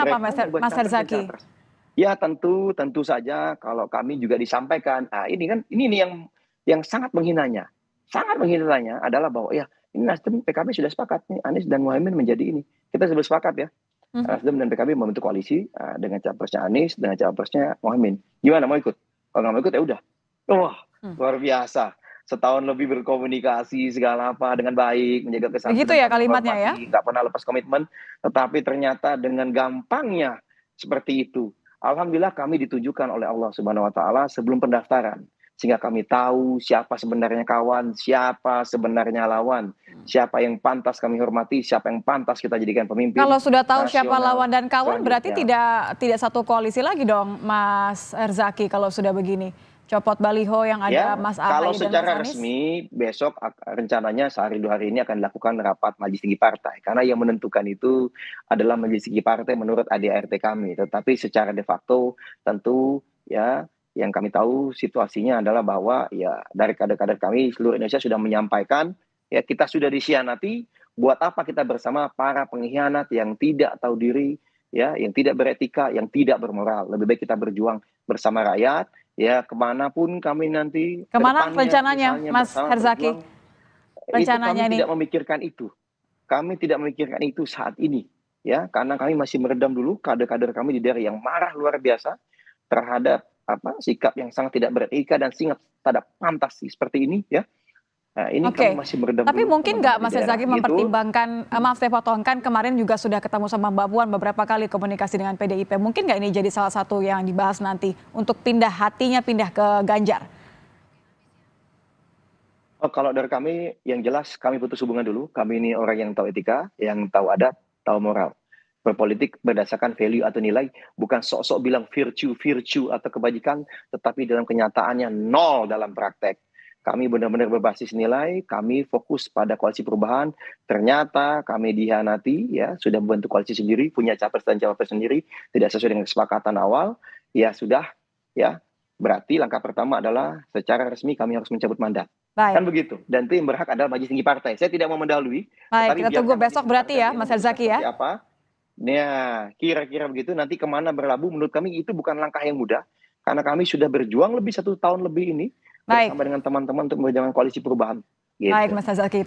Harapannya apa, Mereka hanya buat Mas capres dan Herzaki? cawapres. Ya tentu saja kalau kami juga disampaikan, ini nih yang sangat menghinanya adalah bahwa ya ini Nasdem PKB sudah sepakat nih Anies dan Muhaimin menjadi ini. Kita sudah sepakat ya. Mhm. Nasdem dan PKB membentuk koalisi dengan capresnya Anies dengan capresnya Muhaimin. Gimana mau ikut? Kalau nggak mau ikut ya udah. Wah, Hmm. luar biasa. Setahun lebih berkomunikasi segala apa dengan baik, menjaga Begitu kesantunan, ya saling kalimatnya ya? menghormati, nggak pernah lepas komitmen. Tetapi ternyata dengan gampangnya seperti itu. Alhamdulillah kami ditujukan oleh Allah Subhanahu Wa Taala sebelum pendaftaran, sehingga kami tahu siapa sebenarnya kawan, siapa sebenarnya lawan, siapa yang pantas kami hormati, siapa yang pantas kita jadikan pemimpin Kalau sudah tahu siapa nasional lawan dan kawan, berarti selanjutnya. tidak satu koalisi lagi dong, Mas Herzaki, kalau sudah begini. Copot baliho yang ada Ya, Mas kalau Ahaye dan Mas secara Anies? resmi besok rencananya sehari 2 hari ini akan dilakukan rapat majelis tinggi partai. Karena yang menentukan itu adalah majelis tinggi partai menurut ADART kami. Tetapi secara de facto tentu ya yang kami tahu situasinya adalah bahwa ya dari kader-kader kami seluruh Indonesia sudah menyampaikan ya kita sudah dikhianati, buat apa kita bersama para pengkhianat yang tidak tahu diri, ya, yang tidak beretika, yang tidak bermoral. Lebih baik kita berjuang bersama rakyat. Ya, kemanapun kami nanti ke Kemana depannya, rencananya, misalnya Mas bersama Herzaki? berjuang, itu Rencananya kami ini? tidak memikirkan itu. Kami tidak memikirkan itu saat ini, ya, karena kami masih meredam dulu kader-kader kami di daerah yang marah luar biasa terhadap sikap yang sangat tidak beretika dan sangat tidak pantas seperti ini, ya. Nah, ini kami Oke, masih meredam tapi dulu mungkin nggak teman-teman di Mas daerah, Herzaki gitu. mempertimbangkan, maaf saya potong, kan kemarin juga sudah ketemu sama Mbak Puan beberapa kali komunikasi dengan PDIP. Mungkin nggak ini jadi salah satu yang dibahas nanti untuk pindah hatinya pindah ke Ganjar? Oh, kalau dari kami, yang jelas kami putus hubungan dulu. Kami ini orang yang tahu etika, yang tahu adat, tahu moral. Berpolitik berdasarkan value atau nilai, bukan sok-sok bilang virtue atau kebajikan, tetapi dalam kenyataannya nol dalam praktek. Kami benar-benar berbasis nilai, kami fokus pada koalisi perubahan. Ternyata kami dihianati, ya, sudah membentuk koalisi sendiri, punya capres dan cawapres sendiri, tidak sesuai dengan kesepakatan awal. Ya sudah, ya, berarti langkah pertama adalah secara resmi kami harus mencabut mandat. Baik, Kan begitu. Dan itu yang berhak adalah majelis tinggi partai. Saya tidak mau mendahului, baik, tetapi kita tunggu biarkan majelis besok tinggi berarti partai ya, sendiri Mas memutuskan Herzaki seperti ya? apa. Nah, kira-kira begitu. Nanti kemana berlabuh, menurut kami itu bukan langkah yang mudah. Karena kami sudah berjuang lebih 1 tahun lebih ini Baik, bersama dengan teman-teman untuk memperjuangkan koalisi perubahan. baik Gitu. Mas Herzaki.